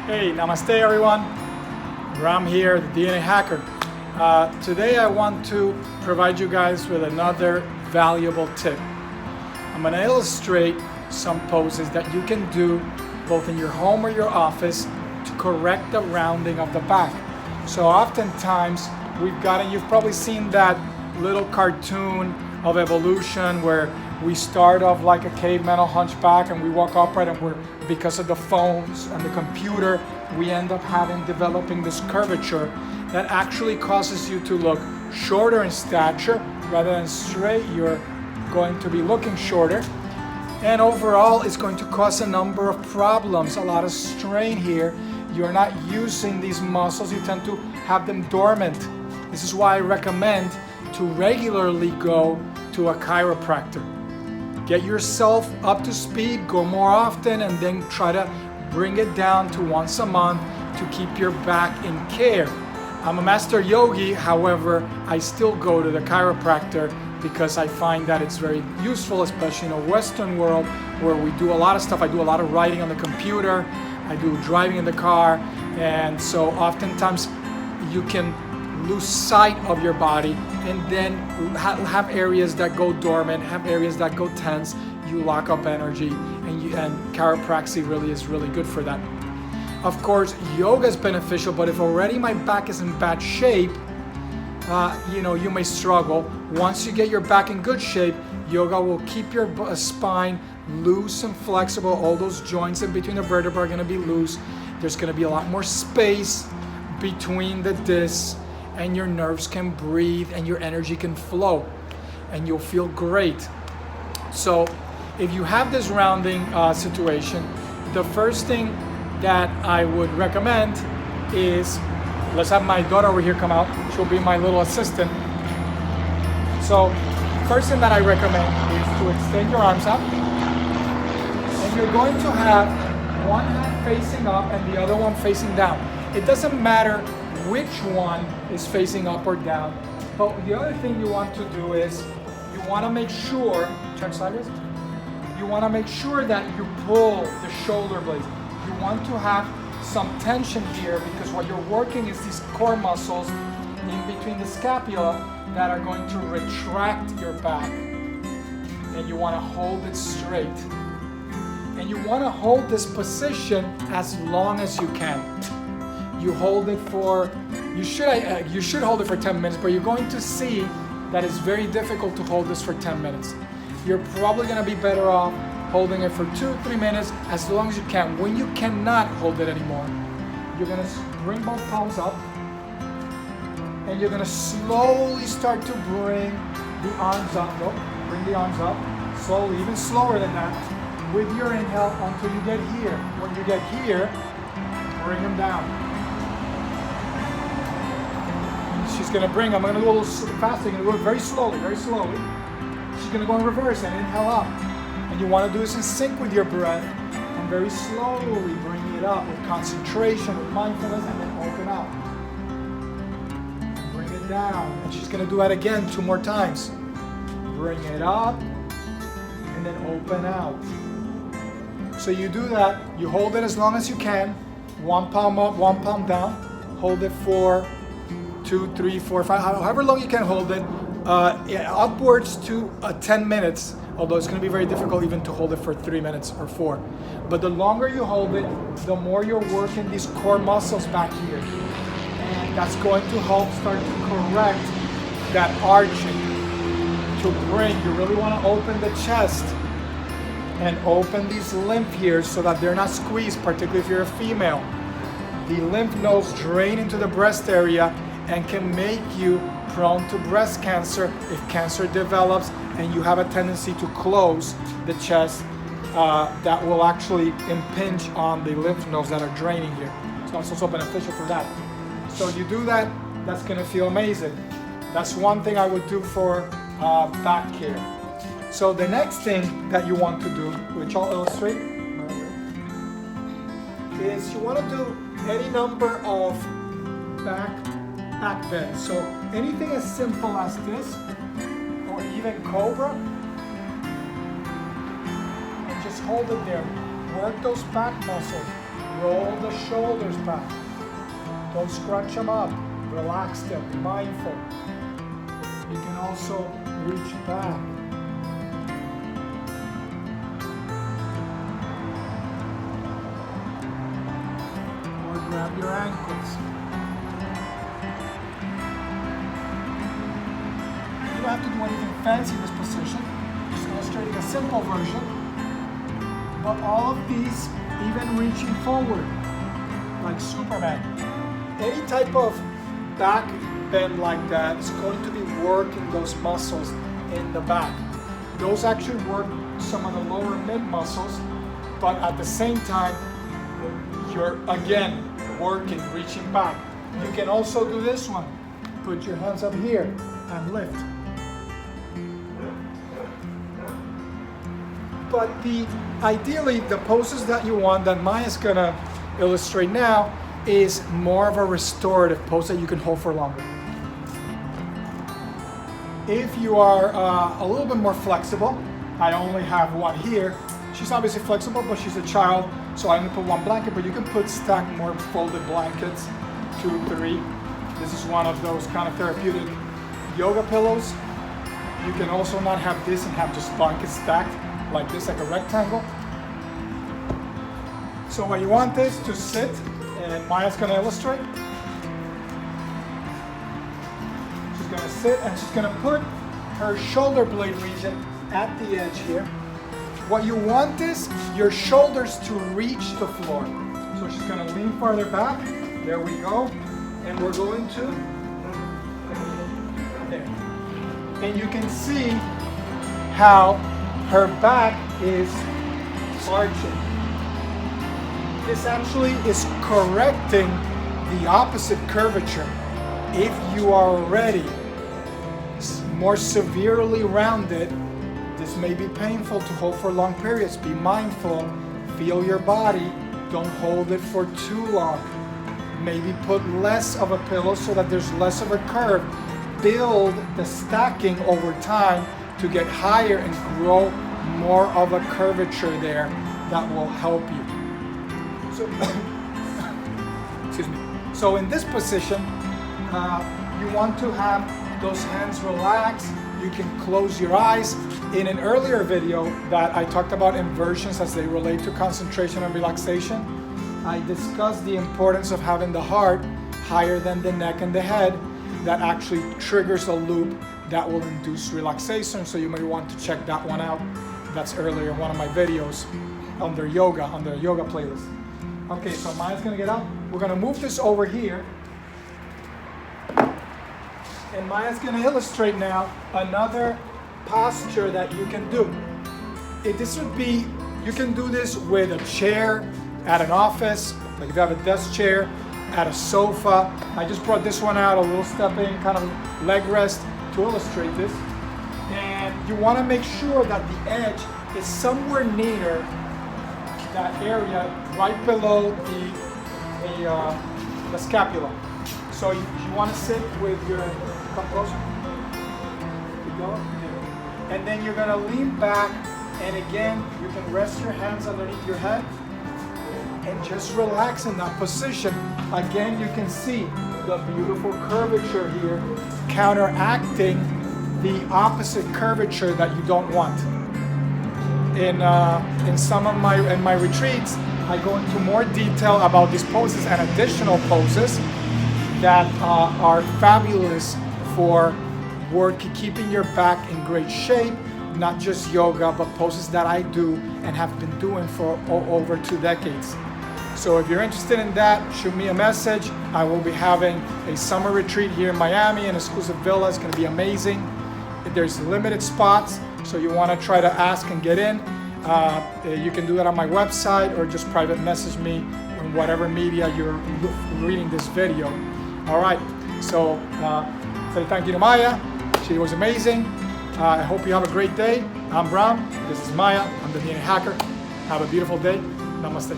Hey, namaste everyone. Ram here, the DNA hacker. Today I want to provide you guys with another valuable tip. I'm going to illustrate some poses that you can do both in your home or your office to correct the rounding of the back. So oftentimes you've probably seen that little cartoon of evolution where we start off like a caveman or hunchback and we walk upright, and because of the phones and the computer, we end up developing this curvature that actually causes you to look shorter in stature rather than straight. You're going to be looking shorter, and overall it's going to cause a number of problems, a lot of strain here. You're not using these muscles, you tend to have them dormant. This is why I recommend to regularly go to a chiropractor. Get yourself up to speed, go more often, and then try to bring it down to once a month to keep your back in care. I'm a master yogi, however, I still go to the chiropractor because I find that it's very useful, especially in a Western world where we do a lot of stuff. I do a lot of writing on the computer, I do driving in the car, and so oftentimes you can lose sight of your body and then have areas that go dormant, have areas that go tense. You lock up energy, and chiropractic really is really good for that. Of course, yoga is beneficial, but if already my back is in bad shape, you may struggle. Once you get your back in good shape, yoga will keep your spine loose and flexible. All those joints in between the vertebrae are going to be loose. There's going to be a lot more space between the discs, and your nerves can breathe and your energy can flow, and you'll feel great. So if you have this rounding situation, the first thing that I would recommend is, let's have my daughter over here come out. She'll be my little assistant. So first thing that I recommend is to extend your arms up, and you're going to have one hand facing up and the other one facing down. It doesn't matter which one is facing up or down, but the other thing you want to do is you want to make sure, turn sideways, you want to make sure that you pull the shoulder blades. You want to have some tension here because what you're working is these core muscles in between the scapula that are going to retract your back, and you want to hold it straight. And you want to hold this position as long as you can. You hold it for, you should hold it for 10 minutes, but you're going to see that it's very difficult to hold this for 10 minutes. You're probably going to be better off holding it for 2-3 minutes as long as you can. When you cannot hold it anymore, you're going to bring both palms up, and you're going to slowly start to bring the arms up. Bring the arms up slowly, even slower than that, with your inhale until you get here. When you get here, bring them down. She's going to bring, I'm going to go a little faster, I'm going to go very slowly, very slowly. She's going to go in reverse and inhale up. And you want to do this in sync with your breath, and very slowly bring it up with concentration, with mindfulness, and then open up. Bring it down. And she's going to do that again 2 more times. Bring it up, and then open out. So you do that, you hold it as long as you can, 1 palm up, 1 palm down, hold it for 2, 3, 4, 5, however long you can hold it, upwards to 10 minutes, although it's going to be very difficult even to hold it for 3 minutes or 4. But the longer you hold it, the more you're working these core muscles back here. And that's going to help start to correct that arching. To bring, you really want to open the chest and open these lymph here so that they're not squeezed, particularly if you're a female. The lymph nodes drain into the breast area and can make you prone to breast cancer if cancer develops and you have a tendency to close the chest. That will actually impinge on the lymph nodes that are draining here. So it's also beneficial for that. So you do that, that's going to feel amazing. That's one thing I would do for back care. So the next thing that you want to do, which I'll illustrate, is you want to do any number of back bends. So anything as simple as this, or even cobra, and just hold it there. Work those back muscles. roll the shoulders back. Don't scrunch them up. Relax them. Be mindful. You can also reach back. Or grab your ankles. You don't have to do anything fancy in this position. Just illustrating a simple version. But all of these, even reaching forward, like Superman. Any type of back bend like that is going to be working those muscles in the back. Those actually work some of the lower mid muscles, but at the same time, you're again working, reaching back. You can also do this one. Put your hands up here and lift. But ideally, the poses that you want, that Maya's gonna illustrate now, is more of a restorative pose that you can hold for longer. If you are a little bit more flexible, I only have one here. She's obviously flexible, but she's a child, so I only put one blanket, but you can stack more folded blankets, 2, 3. This is one of those kind of therapeutic yoga pillows. You can also not have this and have just blankets stacked like this, like a rectangle. So what you want is to sit, and Maya's gonna illustrate. She's gonna sit and she's gonna put her shoulder blade region at the edge here. What you want is your shoulders to reach the floor. So she's gonna lean farther back. There we go. And we're going to, there. And you can see how her back is arching. This actually is correcting the opposite curvature. If you are already more severely rounded, this may be painful to hold for long periods. Be mindful, feel your body, don't hold it for too long. Maybe put less of a pillow so that there's less of a curve. Build the stacking over time to get higher and grow more of a curvature there that will help you. So, excuse me. So in this position, you want to have those hands relaxed. You can close your eyes. In an earlier video that I talked about inversions as they relate to concentration and relaxation, I discussed the importance of having the heart higher than the neck and the head. That actually triggers a loop that will induce relaxation. So you may want to check that one out. That's earlier in one of my videos on the yoga playlist. Okay, so Maya's gonna get up. We're gonna move this over here. And Maya's gonna illustrate now another posture that you can do. This would be, you can do this with a chair at an office, like if you have a desk chair, at a sofa. I just brought this one out, a little stepping kind of leg rest to illustrate this. And you wanna make sure that the edge is somewhere near that area right below the scapula. So you want to sit with your, come closer. You go. And then you're going to lean back, and again, you can rest your hands underneath your head and just relax in that position. Again, you can see the beautiful curvature here, counteracting the opposite curvature that you don't want. In some of my retreats, I go into more detail about these poses and additional poses that are fabulous for keeping your back in great shape, not just yoga, but poses that I do and have been doing for over 2 decades. So if you're interested in that, shoot me a message. I will be having a summer retreat here in Miami, an exclusive villa. It's going to be amazing. There's limited spots, so you want to try to ask and get in. You can do that on my website or just private message me on whatever media you're reading this video. All right, so say thank you to Maya. She was amazing. I hope you have a great day. I'm Bram. This is Maya. I'm the DNA Hacker. Have a beautiful day. Namaste.